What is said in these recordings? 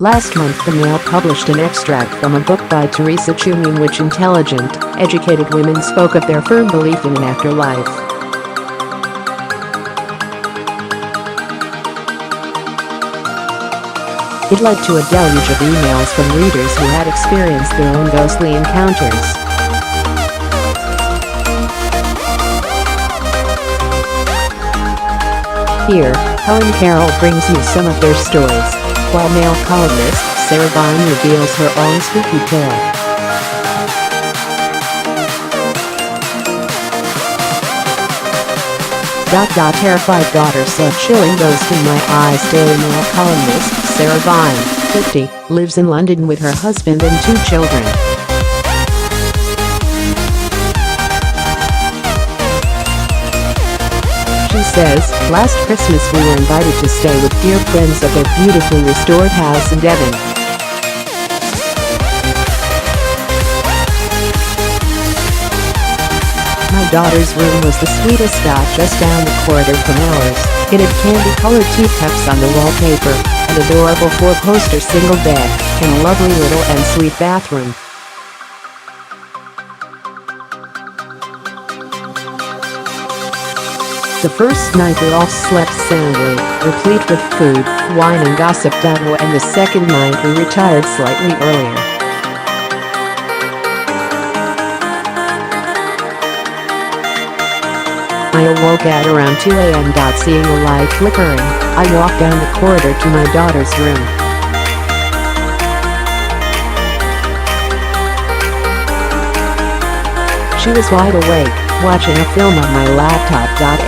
Last month the Mail published an extract from a book by Teresa Chung in which intelligent, educated women spoke of their firm belief in an afterlife. It led to a deluge of emails from readers who had experienced their own ghostly encounters. Here, Helen Carroll brings you some of their stories, while Mail columnist Sarah Vine reveals her own spooky tale. Terrified daughter saw chilling ghost in my eyes. Daily Mail columnist Sarah Vine, 50, lives in London with her husband and 2 children. She says, last Christmas we were invited to stay with dear friends at their beautifully restored house in Devon. My daughter's room was the sweetest spot just down the corridor from ours. It had candy-colored teacups on the wallpaper, an adorable 4-poster single bed, and a lovely little en-suite bathroom. The first night we all slept soundly, replete with food, wine and gossip. And the second night we retired slightly earlier. I awoke at around 2 a.m. Seeing a light flickering, I walked down the corridor to my daughter's room. She was wide awake, watching a film on my laptop.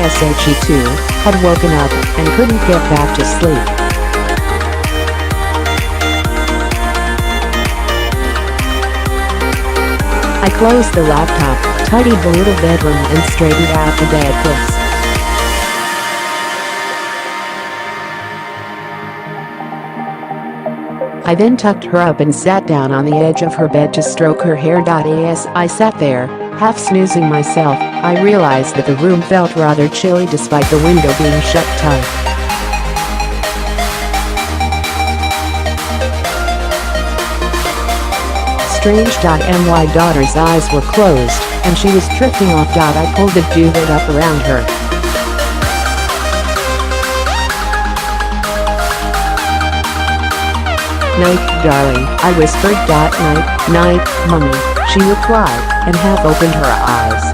She had woken up and couldn't get back to sleep. I closed the laptop, tidied the little bedroom and straightened out the bedclothes. I then tucked her up and sat down on the edge of her bed to stroke her hair. As I sat there, half snoozing myself, I realized that the room felt rather chilly despite the window being shut tight. Strange. My daughter's eyes were closed, and she was drifting off. I pulled the duvet up around her. Night, darling, I whispered. Night, Mummy, she replied, and half opened her eyes.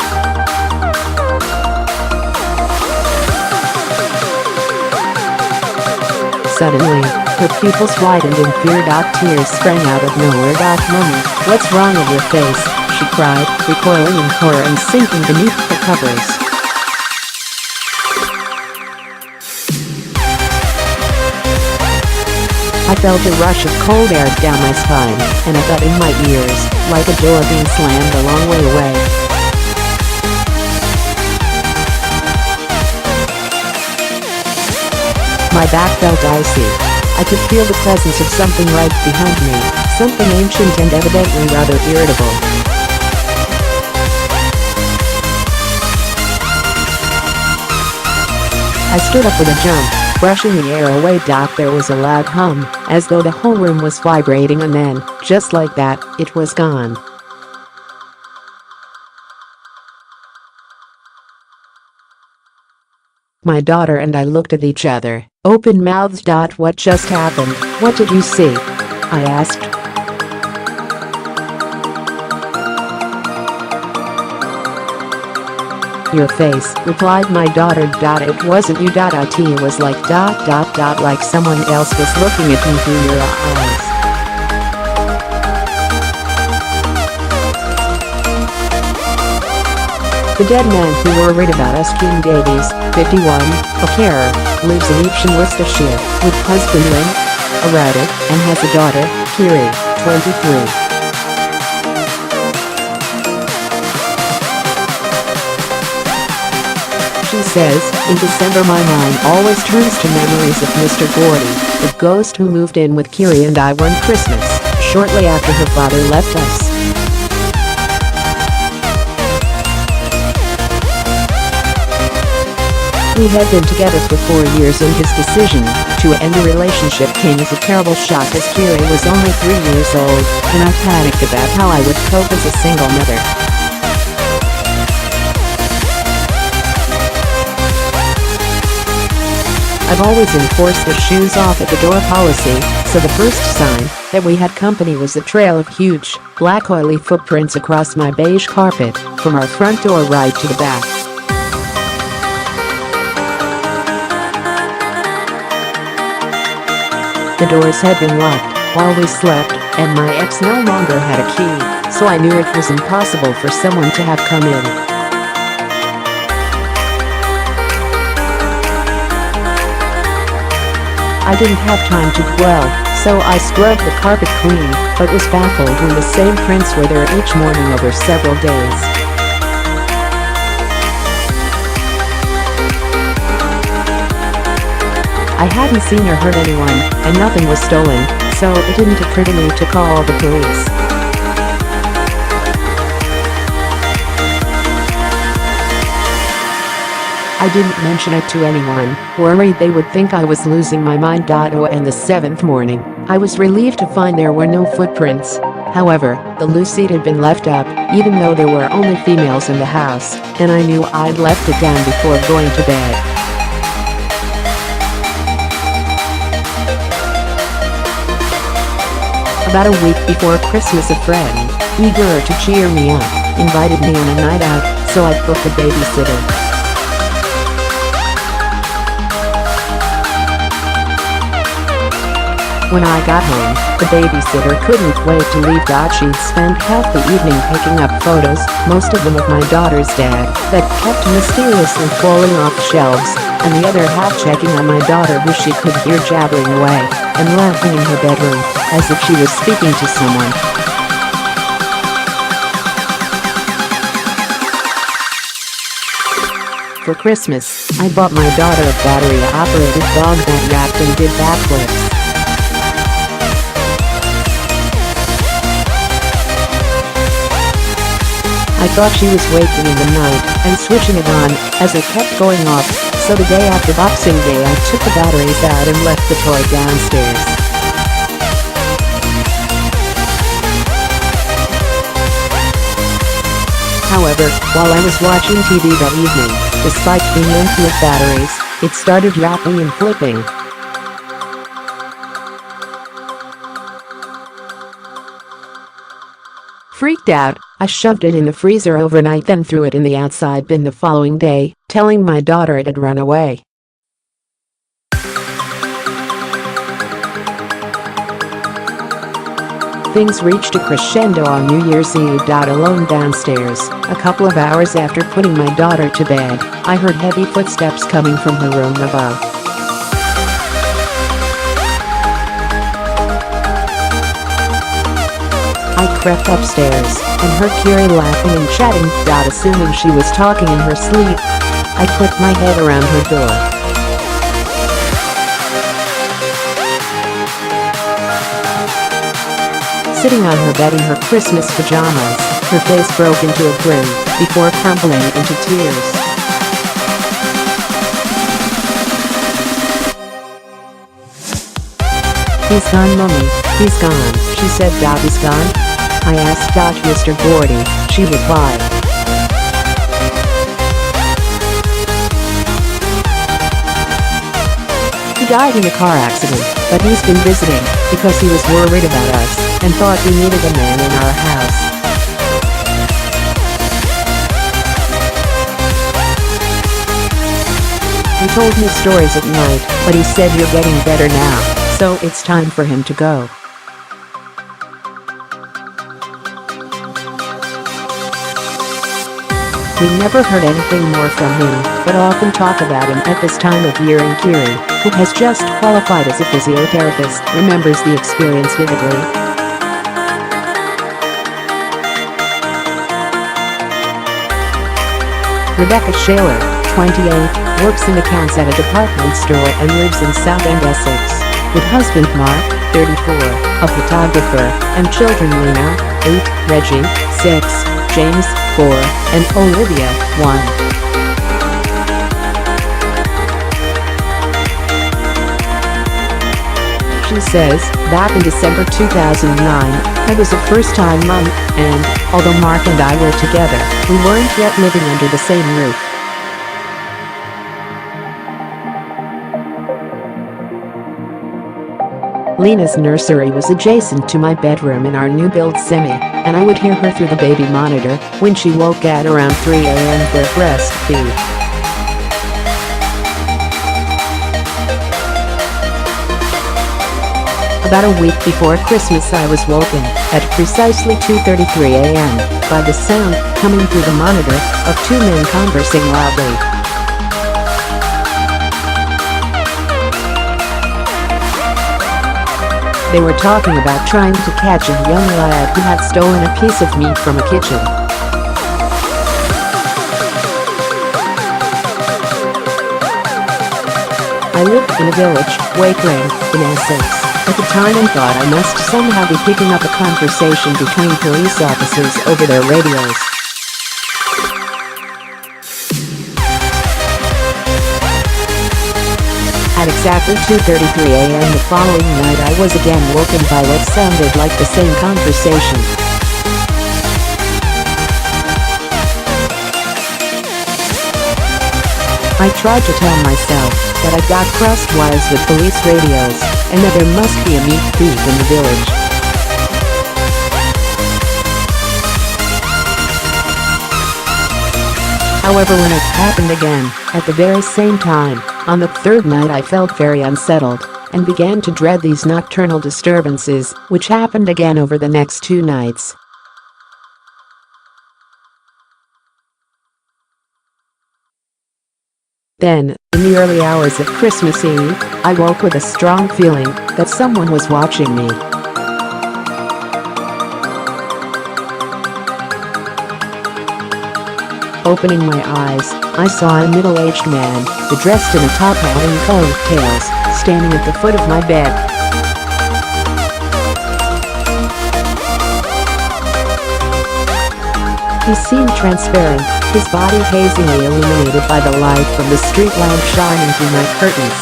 Suddenly, her pupils widened in fear. Tears sprang out of nowhere. Mummy, what's wrong with your face? She cried, recoiling in horror and sinking beneath the covers. I felt a rush of cold air down my spine, and a thud in my ears, like a door being slammed a long way away. My back felt icy. I could feel the presence of something right behind me, something ancient and evidently rather irritable. I stood up with a jump, brushing the air away. There was a loud hum, as though the whole room was vibrating, and then, just like that, it was gone. My daughter and I looked at each other, open-mouthed. What just happened? What did you see? I asked. Your face, replied my daughter. It wasn't you. It was like ... like someone else was looking at me through your eyes. The dead man who worried about us. King Davies, 51, a carer, lives in Evesham, Worcestershire, with husband Lynn, a writer, and has a daughter, Kiri, 23. She says, in December my mind always turns to memories of Mr. Gordy, the ghost who moved in with Kiri and I one Christmas, shortly after her father left us. We had been together for 4 years and his decision to end the relationship came as a terrible shock as Kiri was only 3 years old, and I panicked about how I would cope as a single mother. I've always enforced the shoes off at the door policy, so the first sign that we had company was a trail of huge, black oily footprints across my beige carpet, from our front door right to the back. The doors had been locked while we slept, and my ex no longer had a key, so I knew it was impossible for someone to have come in. I didn't have time to dwell, so I scrubbed the carpet clean, but was baffled when the same prints were there each morning over several days. I hadn't seen or heard anyone, and nothing was stolen, so it didn't occur to me to call the police. I didn't mention it to anyone, worried they would think I was losing my mind. And the 7th morning, I was relieved to find there were no footprints. However, the loose seat had been left up, even though there were only females in the house, and I knew I'd left it down before going to bed. About a week before Christmas, a friend, eager to cheer me up, invited me on a night out, so I booked a babysitter. When I got home, the babysitter couldn't wait to leave. She'd spent half the evening picking up photos, most of them of my daughter's dad, that kept mysteriously falling off shelves, and the other half checking on my daughter, who she could hear jabbering away and laughing in her bedroom, as if she was speaking to someone. For Christmas, I bought my daughter a battery-operated dog that rapped and did backflips. I thought she was waking in the night and switching it on as it kept going off, so the day after Boxing Day I took the batteries out and left the toy downstairs. However, while I was watching TV that evening, despite being empty of batteries, it started rapping and flipping. Freaked out, I shoved it in the freezer overnight, then threw it in the outside bin the following day, telling my daughter it had run away. Things reached a crescendo on New Year's Eve. Alone downstairs, a couple of hours after putting my daughter to bed, I heard heavy footsteps coming from her room above. I crept upstairs and heard Kiri laughing and chatting, assuming she was talking in her sleep. I put my head around her door. Sitting on her bed in her Christmas pajamas, her face broke into a grin before crumpling into tears. "He's gone, Mummy, he's gone," she said. "He's gone?" I asked. "Mr. Gordy," she replied. "He died in a car accident, but he's been visiting because he was worried about us and thought we needed a man in our house." He told me stories at night, but he said you're getting better now, so it's time for him to go. We never heard anything more from him, but often talk about him at this time of year, and Kiri, who has just qualified as a physiotherapist, remembers the experience vividly. Rebecca Shaler, 28, works in accounts at a department store and lives in Southend, Essex, with husband Mark, 34, a photographer, and children Lena, 8, Reggie, 6, James, 4, and Olivia, 1. She says, back in December 2009, I was a first-time mom, and, although Mark and I were together, we weren't yet living under the same roof. Lena's nursery was adjacent to my bedroom in our new-build semi, and I would hear her through the baby monitor when she woke at around 3 a.m. for a breastfeed. About a week before Christmas I was woken, at precisely 2:33 a.m., by the sound, coming through the monitor, of two men conversing loudly. They were talking about trying to catch a young lad who had stolen a piece of meat from a kitchen. I lived in a village, Wakeling, in Essex, at the time and thought I must somehow be picking up a conversation between police officers over their radios. At exactly 2:33 a.m. the following night I was again woken by what sounded like the same conversation. I tried to tell myself that I got crossed wires with police radios, and that there must be a meat thief in the village. However, when it happened again, at the very same time, on the third night I felt very unsettled, and began to dread these nocturnal disturbances, which happened again over the next 2 nights. Then, in the early hours of Christmas Eve, I woke with a strong feeling that someone was watching me. Opening my eyes, I saw a middle-aged man, dressed in a top hat and coattails, standing at the foot of my bed. He seemed transparent, his body hazily illuminated by the light from the street lamp shining through my curtains.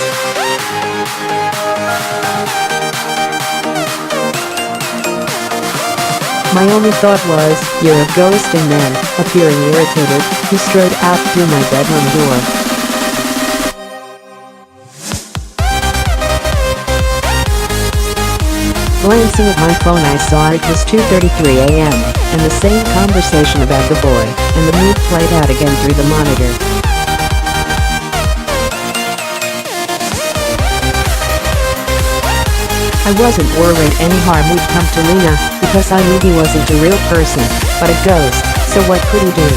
My only thought was, "You're a ghost," and then, appearing irritated, he strode out through my bedroom door. Glancing at my phone I saw it was 2:33 a.m., and the same conversation about the boy and the meat played out again through the monitor. I wasn't worried any harm would come to Lena, because I knew he wasn't a real person, but a ghost, so what could he do?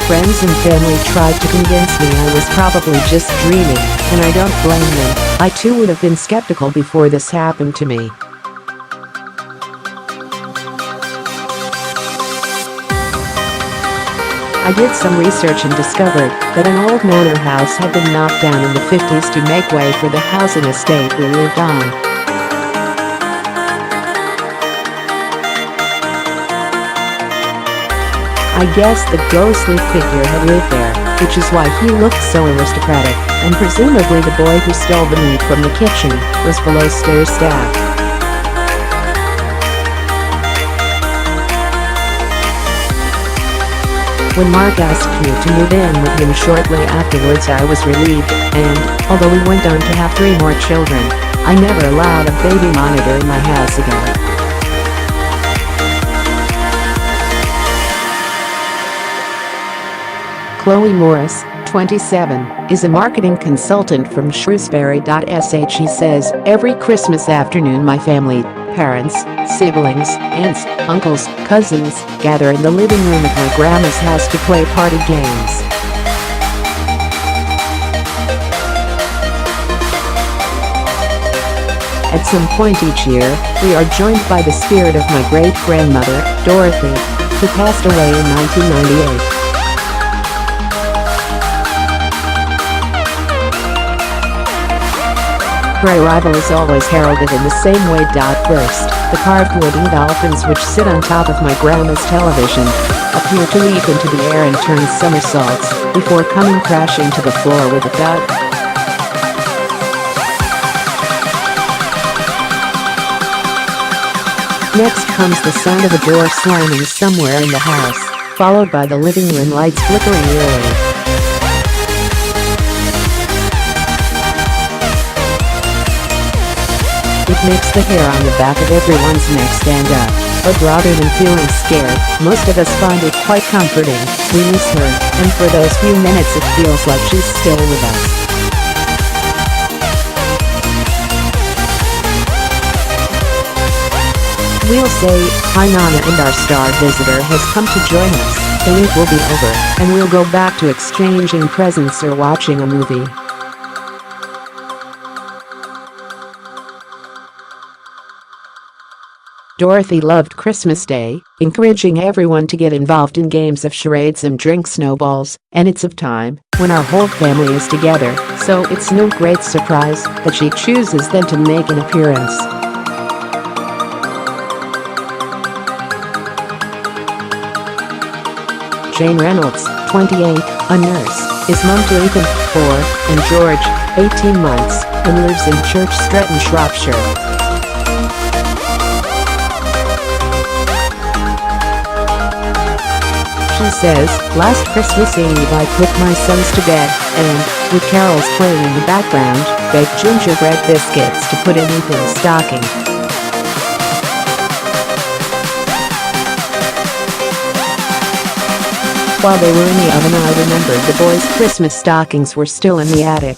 Friends and family tried to convince me I was probably just dreaming, and I don't blame them. I too would have been skeptical before this happened to me. I did some research and discovered that an old manor house had been knocked down in the 50s to make way for the housing estate we lived on. I guess the ghostly figure had lived there, which is why he looked so aristocratic, and presumably the boy who stole the meat from the kitchen was below-stairs staff. When Mark asked me to move in with him shortly afterwards I was relieved, and, although we went on to have 3 more children, I never allowed a baby monitor in my house again. Chloe Morris, 27, is a marketing consultant from Shrewsbury.sh. She says, "Every Christmas afternoon my family, parents, siblings, aunts, uncles, cousins, gather in the living room at my grandma's house to play party games. At some point each year, we are joined by the spirit of my great-grandmother, Dorothy, who passed away in 1998. Her arrival is always heralded in the same way. First, the carved wooden dolphins which sit on top of my grandma's television appear to leap into the air and turn somersaults before coming crashing to the floor with a thud. Next comes the sound of a door slamming somewhere in the house, followed by the living room lights flickering eerily. It makes the hair on the back of everyone's neck stand up, but rather than feeling scared, most of us find it quite comforting. We miss her, and for those few minutes it feels like she's still with us. We'll say, "Hi Nana," and our star visitor has come to join us. The week will be over, and we'll go back to exchanging presents or watching a movie. Dorothy loved Christmas Day, encouraging everyone to get involved in games of charades and drink snowballs, and it's a time when our whole family is together, so it's no great surprise that she chooses then to make an appearance. Jane Reynolds, 28, a nurse, is mum to Ethan, 4, and George, 18 months, and lives in Church Stretton, Shropshire. She says, "Last Christmas Eve I put my sons to bed and, with carols playing in the background, baked gingerbread biscuits to put in Ethan's stocking. While they were in the oven I remembered the boys' Christmas stockings were still in the attic.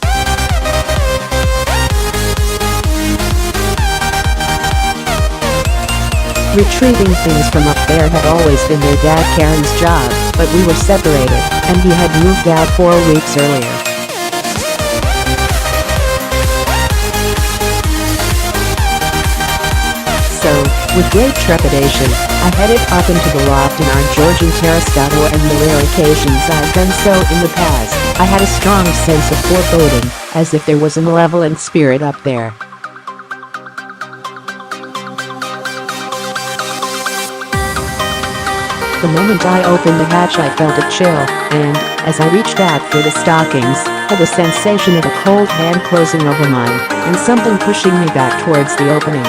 Retrieving things from up there had always been their dad Karen's job, but we were separated, and he had moved out 4 weeks earlier. So, with great trepidation, I headed up into the loft in our Georgian terrace. On the rare occasions I've done so in the past, I had a strong sense of foreboding, as if there was a malevolent spirit up there. The moment I opened the hatch I felt a chill, and, as I reached out for the stockings, had the sensation of a cold hand closing over mine, and something pushing me back towards the opening.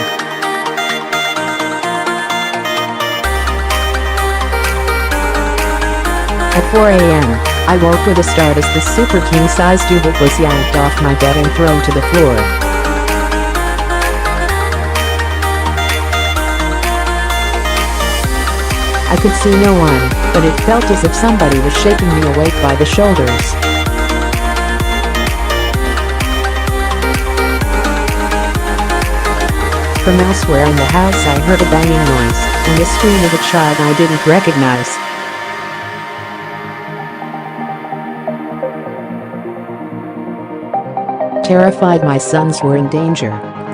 At 4 a.m., I woke with a start as the super king-size duvet was yanked off my bed and thrown to the floor. I could see no one, but it felt as if somebody was shaking me awake by the shoulders. From elsewhere in the house I heard a banging noise, and the scream of a child I didn't recognize. Terrified my sons were in danger,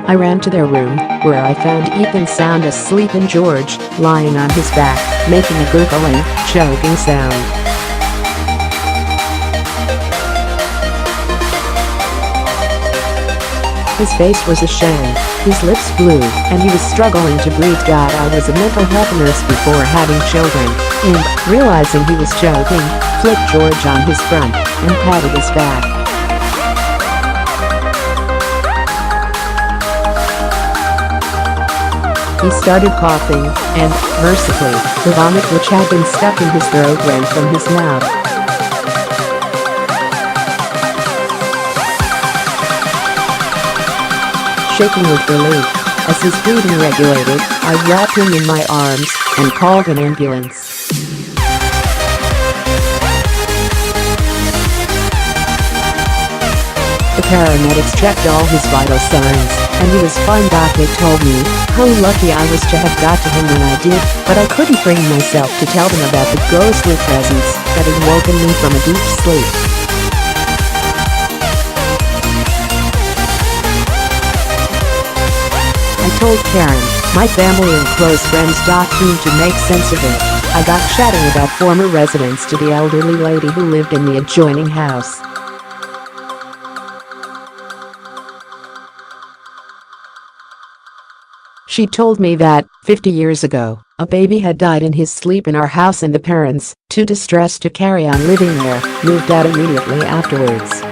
I ran to their room, where I found Ethan sound asleep and George lying on his back, making a gurgling, choking sound. His face was ashamed, his lips blue, and he was struggling to breathe. God, I was a mental health nurse before having children, and, realizing he was choking, flicked George on his front and patted his back. He started coughing, and, mercifully, the vomit which had been stuck in his throat ran from his mouth. Shaking with relief, as his breathing regulated, I wrapped him in my arms and called an ambulance. The paramedics checked all his vital signs, and he was fine. They told me how lucky I was to have got to him when I did, but I couldn't bring myself to tell them about the ghostly presence that had woken me from a deep sleep. I told Karen, my family and close friends. Keen to make sense of it, I got chatting about former residents to the elderly lady who lived in the adjoining house. She told me that, 50 years ago, a baby had died in his sleep in our house and the parents, too distressed to carry on living there, moved out immediately afterwards.